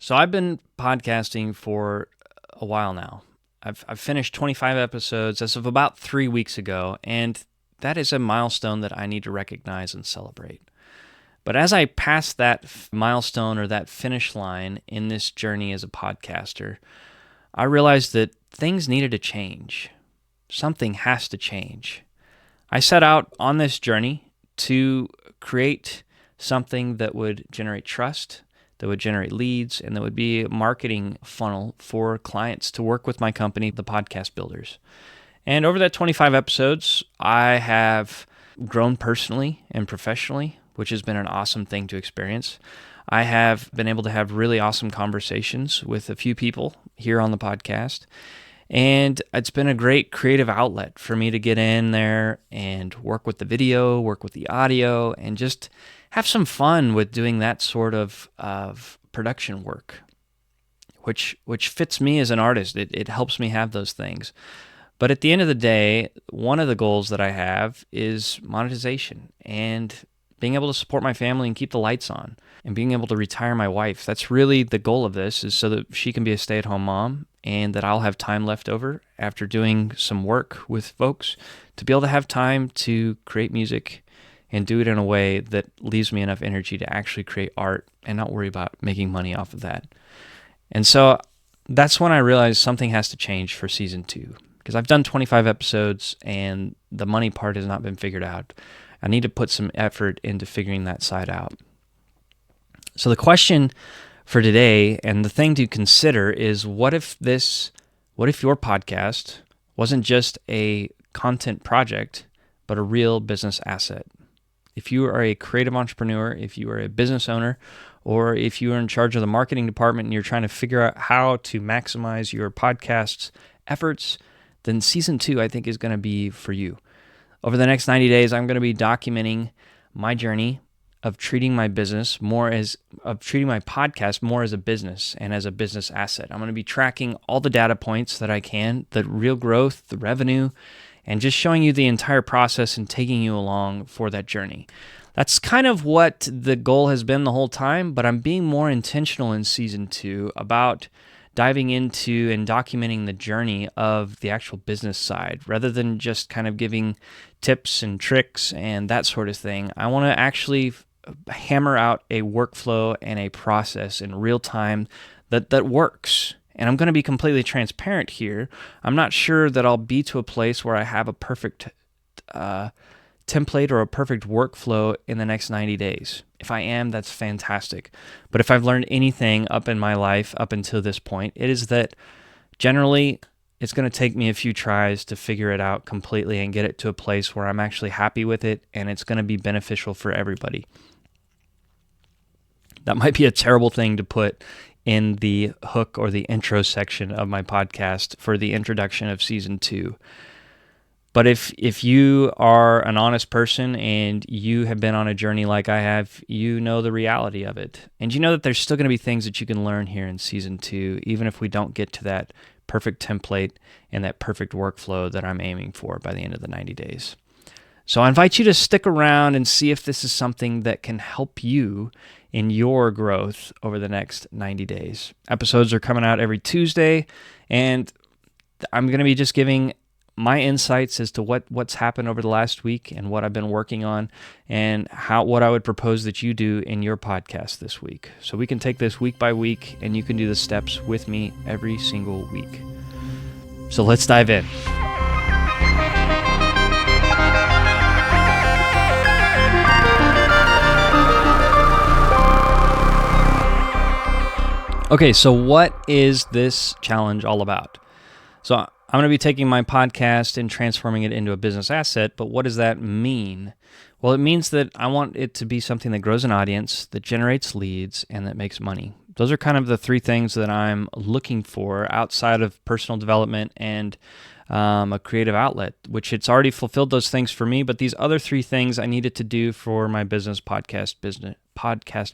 So I've been podcasting for a while now. I've finished 25 episodes as of about 3 weeks ago, and that is a milestone that I need to recognize and celebrate. But as I passed that milestone or that finish line in this journey as a podcaster, I realized that things needed to change. Something has to change. I set out on this journey to create something that would generate trust, that would generate leads, and that would be a marketing funnel for clients to work with my company, the Podcast Builders. And over that 25 episodes, I have grown personally and professionally, which has been an awesome thing to experience. I have been able to have really awesome conversations with a few people here on the podcast. And it's been a great creative outlet for me to get in there and work with the video, work with the audio, and just have some fun with doing that sort of production work, which fits me as an artist. It helps me have those things. But at the end of the day, one of the goals that I have is monetization and being able to support my family and keep the lights on and being able to retire my wife. That's really the goal of this, is so that she can be a stay-at-home mom and that I'll have time left over after doing some work with folks to be able to have time to create music and do it in a way that leaves me enough energy to actually create art and not worry about making money off of that. And so that's when I realized something has to change for season 2, because I've done 25 episodes and the money part has not been figured out. I need to put some effort into figuring that side out. So the question for today and the thing to consider is, what if your podcast wasn't just a content project, but a real business asset? If you are a creative entrepreneur, if you are a business owner, or if you are in charge of the marketing department and you're trying to figure out how to maximize your podcast's efforts, then season 2, I think, is going to be for you. Over the next 90 days, I'm going to be documenting my journey of treating my podcast more as a business and as a business asset. I'm going to be tracking all the data points that I can, the real growth, the revenue, and just showing you the entire process and taking you along for that journey. That's kind of what the goal has been the whole time, but I'm being more intentional in season 2 about diving into and documenting the journey of the actual business side rather than just kind of giving tips and tricks and that sort of thing. I want to actually hammer out a workflow and a process in real time that works. And I'm going to be completely transparent here. I'm not sure that I'll be to a place where I have a perfect template or a perfect workflow in the next 90 days. If I am, that's fantastic. But if I've learned anything up in my life up until this point, it is that generally it's going to take me a few tries to figure it out completely and get it to a place where I'm actually happy with it and it's going to be beneficial for everybody. That might be a terrible thing to put in the hook or the intro section of my podcast for the introduction of season 2. But if you are an honest person and you have been on a journey like I have, you know the reality of it. And you know that there's still going to be things that you can learn here in season 2, even if we don't get to that perfect template and that perfect workflow that I'm aiming for by the end of the 90 days. So I invite you to stick around and see if this is something that can help you in your growth over the next 90 days. Episodes are coming out every Tuesday, and I'm going to be just giving my insights as to what's happened over the last week and what I've been working on and what I would propose that you do in your podcast this week. So we can take this week by week and you can do the steps with me every single week. So let's dive in. Okay, so what is this challenge all about? So I'm going to be taking my podcast and transforming it into a business asset, but what does that mean? Well, it means that I want it to be something that grows an audience, that generates leads, and that makes money. Those are kind of the 3 things that I'm looking for outside of personal development and a creative outlet, which it's already fulfilled those things for me, but these other 3 things I needed to do for my podcast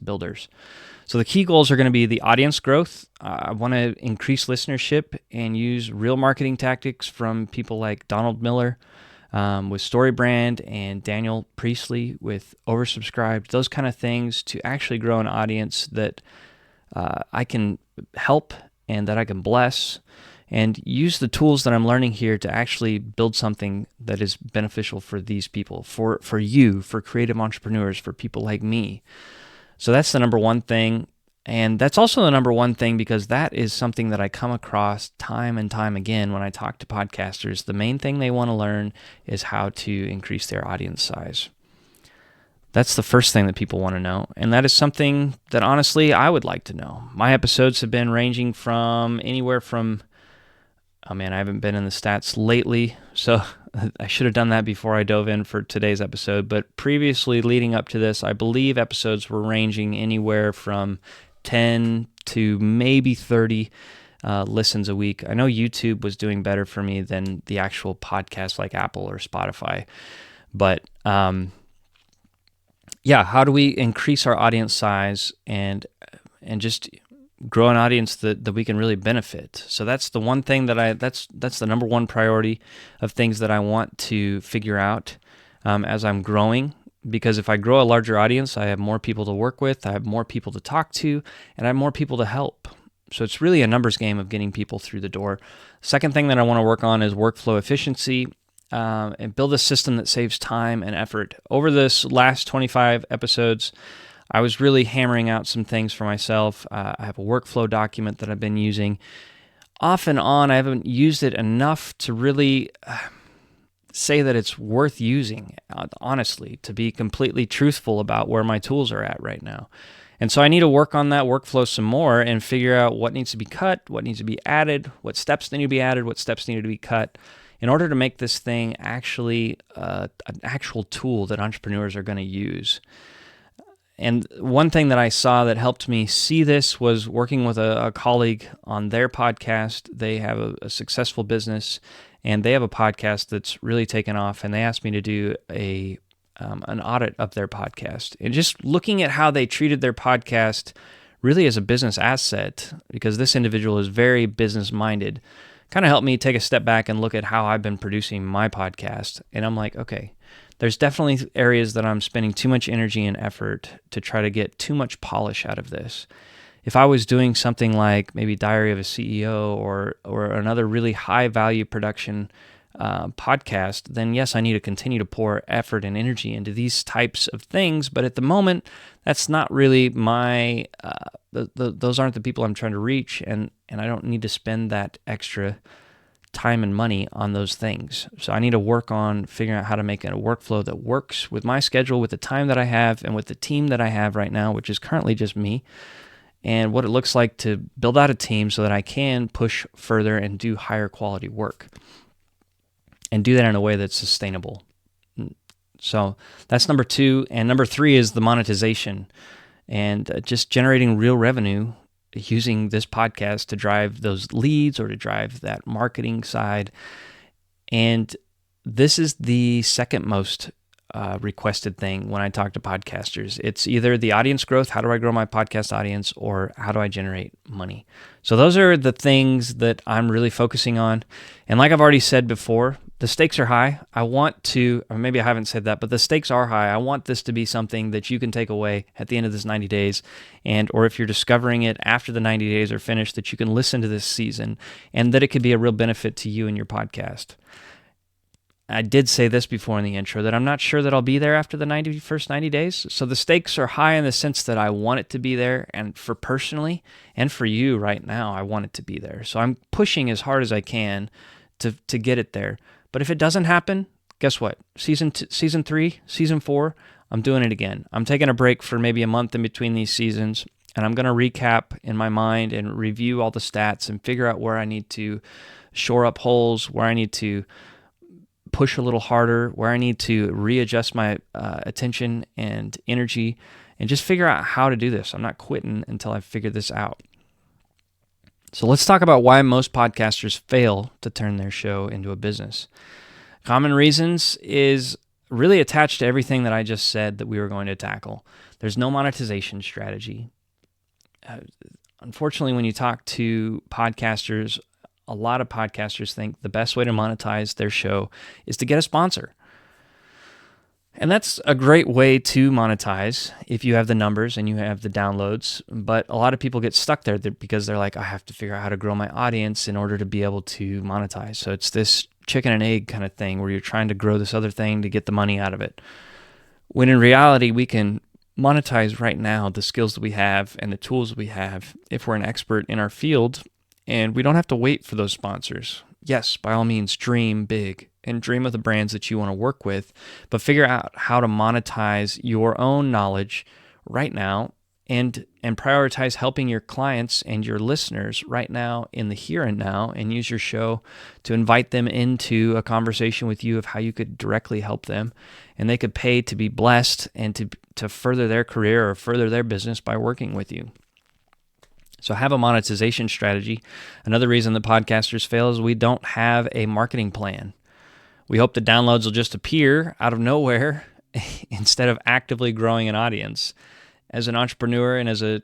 builders. So the key goals are going to be the audience growth. I want to increase listenership and use real marketing tactics from people like Donald Miller with StoryBrand and Daniel Priestley with Oversubscribed, those kind of things to actually grow an audience that I can help and that I can bless, and use the tools that I'm learning here to actually build something that is beneficial for these people, for you, for creative entrepreneurs, for people like me. So that's the number one thing. And that's also the number one thing because that is something that I come across time and time again when I talk to podcasters. The main thing they want to learn is how to increase their audience size. That's the first thing that people want to know. And that is something that honestly I would like to know. My episodes have been ranging from anywhere from, oh man, I haven't been in the stats lately, so I should have done that before I dove in for today's episode. But previously, leading up to this, I believe episodes were ranging anywhere from 10 to maybe 30 listens a week. I know YouTube was doing better for me than the actual podcast like Apple or Spotify. But yeah, how do we increase our audience size and just grow an audience that we can really benefit? So that's the one thing that that's the number one priority of things that I want to figure out as I'm growing. Because if I grow a larger audience, I have more people to work with, I have more people to talk to, and I have more people to help. So it's really a numbers game of getting people through the door. Second thing that I want to work on is workflow efficiency. And build a system that saves time and effort. Over this last 25 episodes, I was really hammering out some things for myself. I have a workflow document that I've been using. Off and on, I haven't used it enough to really say that it's worth using, honestly, to be completely truthful about where my tools are at right now. And so I need to work on that workflow some more and figure out what needs to be cut, what needs to be added, what steps need to be added, what steps need to be cut, in order to make this thing actually an actual tool that entrepreneurs are going to use. And one thing that I saw that helped me see this was working with a colleague on their podcast. They have a successful business, and they have a podcast that's really taken off, and they asked me to do an audit of their podcast. And just looking at how they treated their podcast really as a business asset, because this individual is very business-minded, kind of helped me take a step back and look at how I've been producing my podcast. And I'm like, okay, there's definitely areas that I'm spending too much energy and effort to try to get too much polish out of this. If I was doing something like maybe Diary of a CEO or another really high value production podcast, then yes, I need to continue to pour effort and energy into these types of things. But at the moment, that's not really my, those aren't the people I'm trying to reach, and I don't need to spend that extra time and money on those things. So I need to work on figuring out how to make a workflow that works with my schedule, with the time that I have, and with the team that I have right now, which is currently just me, and what it looks like to build out a team so that I can push further and do higher quality work, and do that in a way that's sustainable. So that's number 2. And number 3 is the monetization, and just generating real revenue using this podcast to drive those leads or to drive that marketing side. And this is the second most requested thing when I talk to podcasters. It's either the audience growth, how do I grow my podcast audience, or how do I generate money? So those are the things that I'm really focusing on. And like I've already said before, the stakes are high. I want to, or maybe I haven't said that, but the stakes are high. I want this to be something that you can take away at the end of this 90 days, or if you're discovering it after the 90 days are finished, that you can listen to this season, and that it could be a real benefit to you and your podcast. I did say this before in the intro, that I'm not sure that I'll be there after the first 90 days. So the stakes are high in the sense that I want it to be there. And for personally, and for you right now, I want it to be there. So I'm pushing as hard as I can to get it there. But if it doesn't happen, guess what? Season 3, season 4, I'm doing it again. I'm taking a break for maybe a month in between these seasons, and I'm going to recap in my mind and review all the stats and figure out where I need to shore up holes, where I need to push a little harder, where I need to readjust my attention and energy, and just figure out how to do this. I'm not quitting until I figure this out. So let's talk about why most podcasters fail to turn their show into a business. Common reasons is really attached to everything that I just said that we were going to tackle. There's no monetization strategy. Unfortunately, when you talk to podcasters, a lot of podcasters think the best way to monetize their show is to get a sponsor. And that's a great way to monetize if you have the numbers and you have the downloads. But a lot of people get stuck there because they're like, I have to figure out how to grow my audience in order to be able to monetize. So it's this chicken and egg kind of thing where you're trying to grow this other thing to get the money out of it. When in reality, we can monetize right now the skills that we have and the tools that we have if we're an expert in our field, and we don't have to wait for those sponsors. Yes, by all means, dream big and dream of the brands that you want to work with, but figure out how to monetize your own knowledge right now and prioritize helping your clients and your listeners right now in the here and now, and use your show to invite them into a conversation with you of how you could directly help them, and they could pay to be blessed and to further their career or further their business by working with you. So have a monetization strategy. Another reason that podcasters fail is we don't have a marketing plan. We hope the downloads will just appear out of nowhere instead of actively growing an audience. As an entrepreneur and as a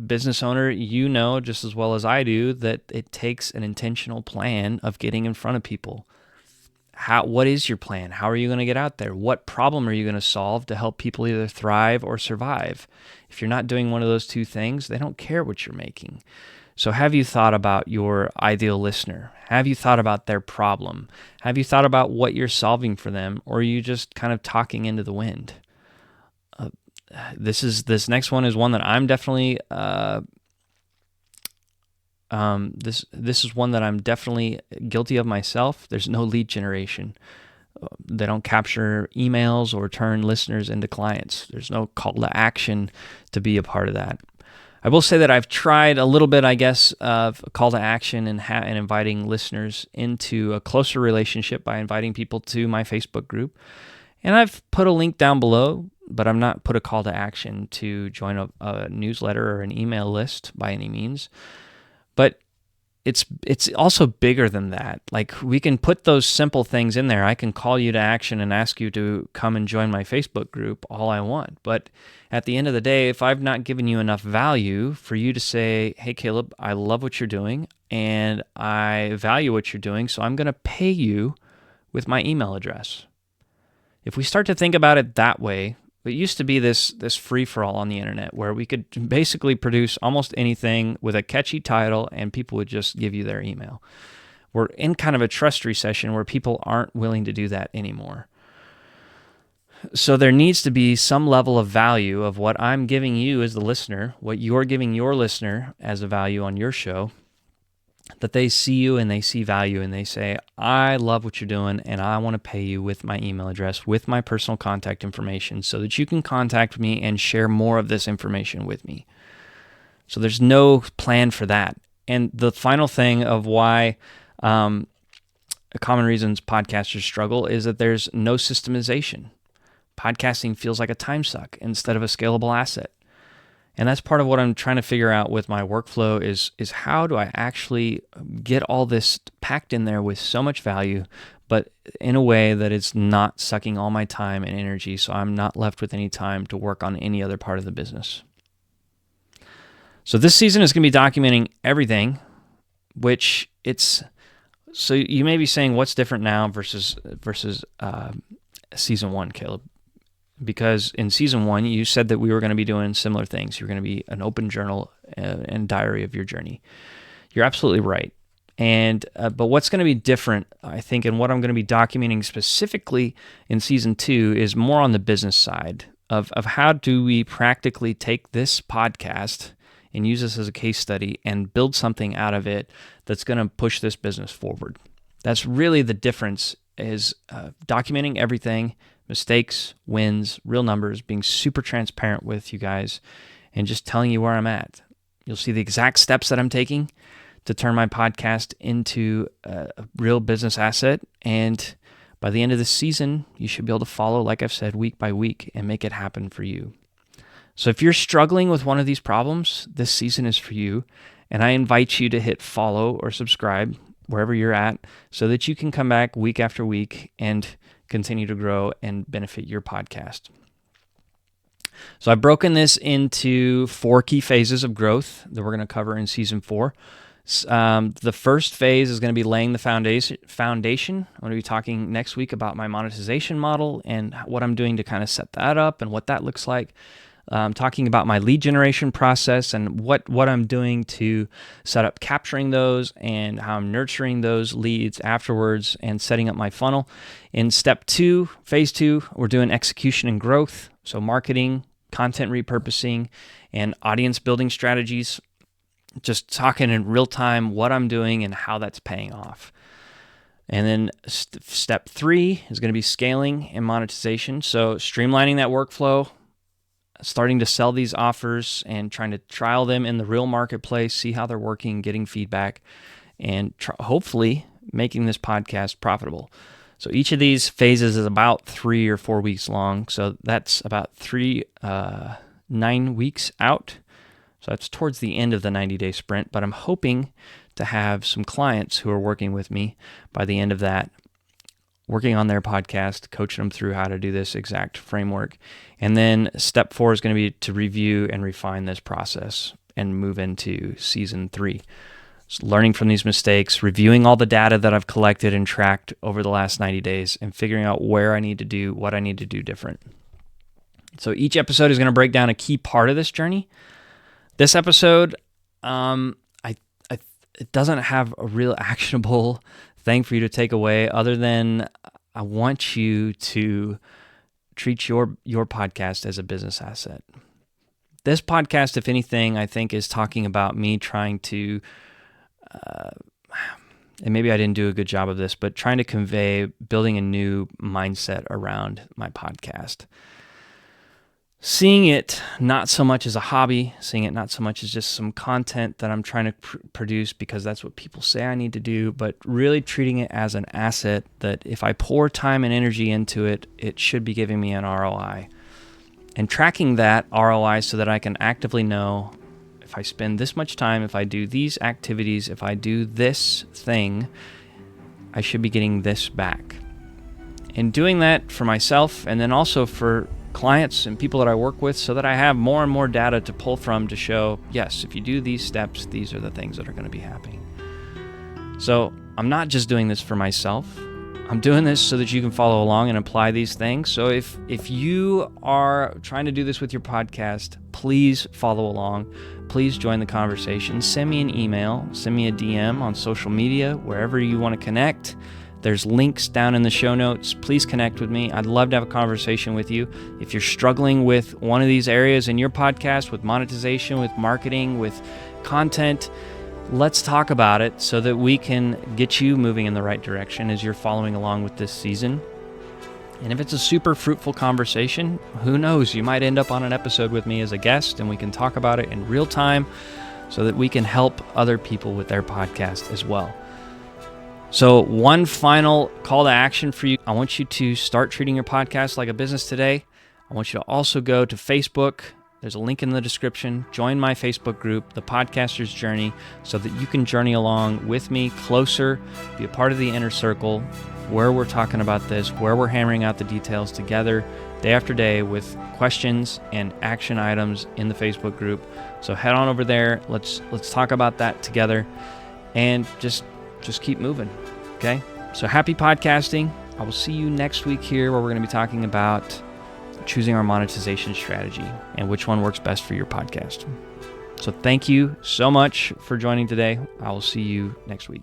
business owner, you know just as well as I do that it takes an intentional plan of getting in front of people. What is your plan? How are you going to get out there? What problem are you going to solve to help people either thrive or survive? If you're not doing one of those two things, they don't care what you're making. So have you thought about your ideal listener? Have you thought about their problem? Have you thought about what you're solving for them? Or are you just kind of talking into the wind? This next one is one that I'm definitely this is one that I'm definitely guilty of myself. There's no lead generation. They don't capture emails or turn listeners into clients. There's no call to action to be a part of that. I will say that I've tried a little bit, I guess, of a call to action and inviting listeners into a closer relationship by inviting people to my Facebook group. And I've put a link down below, but I've not put a call to action to join a newsletter or an email list by any means. But it's also bigger than that. Like, we can put those simple things in there. I can call you to action and ask you to come and join my Facebook group all I want. But at the end of the day, if I've not given you enough value for you to say, hey, Caleb, I love what you're doing and I value what you're doing, so I'm going to pay you with my email address. If we start to think about it that way, it used to be this free-for-all on the internet where we could basically produce almost anything with a catchy title and people would just give you their email. We're in kind of a trust recession where people aren't willing to do that anymore. So there needs to be some level of value of what I'm giving you as the listener, what you're giving your listener as a value on your show, that they see you and they see value and they say, I love what you're doing and I want to pay you with my email address, with my personal contact information so that you can contact me and share more of this information with me. So there's no plan for that. And the final thing of why common reasons podcasters struggle is that there's no systemization. Podcasting feels like a time suck instead of a scalable asset. And that's part of what I'm trying to figure out with my workflow is how do I actually get all this packed in there with so much value, but in a way that it's not sucking all my time and energy, so I'm not left with any time to work on any other part of the business. So this season is going to be documenting everything, so you may be saying, what's different now versus season one, Caleb? Because in season one, you said that we were going to be doing similar things. You're going to be an open journal and diary of your journey. You're absolutely right. And but what's going to be different, I think, and what I'm going to be documenting specifically in season two is more on the business side of how do we practically take this podcast and use this as a case study and build something out of it that's going to push this business forward. That's really the difference, is documenting everything, mistakes, wins, real numbers, being super transparent with you guys, and just telling you where I'm at. You'll see the exact steps that I'm taking to turn my podcast into a real business asset. And by the end of this season, you should be able to follow, like I've said, week by week and make it happen for you. So if you're struggling with one of these problems, this season is for you. And I invite you to hit follow or subscribe wherever you're at so that you can come back week after week and continue to grow and benefit your podcast. So I've broken this into 4 key phases of growth that we're going to cover in season 4. The first phase is going to be laying the foundation. I'm going to be talking next week about my monetization model and what I'm doing to kind of set that up and what that looks like. Talking about my lead generation process and what I'm doing to set up capturing those and how I'm nurturing those leads afterwards and setting up my funnel. In step 2, phase 2, we're doing execution and growth. So marketing, content repurposing, and audience building strategies. Just talking in real time what I'm doing and how that's paying off. And then step 3 is going to be scaling and monetization. So streamlining that workflow, starting to sell these offers and trying to trial them in the real marketplace, see how they're working, getting feedback, and hopefully making this podcast profitable. So each of these phases is about 3 or 4 weeks long. So that's about 9 weeks out. So that's towards the end of the 90-day sprint, but I'm hoping to have some clients who are working with me by the end of that, working on their podcast, coaching them through how to do this exact framework. And then step 4 is going to be to review and refine this process and move into season 3. So learning from these mistakes, reviewing all the data that I've collected and tracked over the last 90 days, and figuring out where I need to do, what I need to do different. So each episode is going to break down a key part of this journey. This episode, it doesn't have a real actionable thing for you to take away other than I want you to treat your podcast as a business asset. This podcast, if anything, I think is talking about me trying to, and maybe I didn't do a good job of this, but trying to convey building a new mindset around my podcast. Seeing it not so much as a hobby, seeing it not so much as just some content that I'm trying to produce because that's what people say I need to do, but really treating it as an asset that if I pour time and energy into it, it should be giving me an ROI. And tracking that ROI so that I can actively know if I spend this much time, if I do these activities, if I do this thing, I should be getting this back. And doing that for myself and then also for clients and people that I work with so that I have more and more data to pull from to show, yes, if you do these steps, these are the things that are going to be happening. So I'm not just doing this for myself. I'm doing this so that you can follow along and apply these things. So if you are trying to do this with your podcast, please follow along. Please join the conversation. Send me an email, send me a DM on social media, wherever you want to connect. There's links down in the show notes. Please connect with me. I'd love to have a conversation with you. If you're struggling with one of these areas in your podcast, with monetization, with marketing, with content, let's talk about it so that we can get you moving in the right direction as you're following along with this season. And if it's a super fruitful conversation, who knows? You might end up on an episode with me as a guest and we can talk about it in real time so that we can help other people with their podcast as well. So one final call to action for you. I want you to start treating your podcast like a business today. I want you to also go to Facebook. There's a link in the description. Join my Facebook group, The Podcaster's Journey, so that you can journey along with me closer, be a part of the inner circle, where we're talking about this, where we're hammering out the details together day after day with questions and action items in the Facebook group. So head on over there. Let's talk about that together and just keep moving, okay? So happy podcasting. I will see you next week here where we're going to be talking about choosing our monetization strategy and which one works best for your podcast. So thank you so much for joining today. I will see you next week.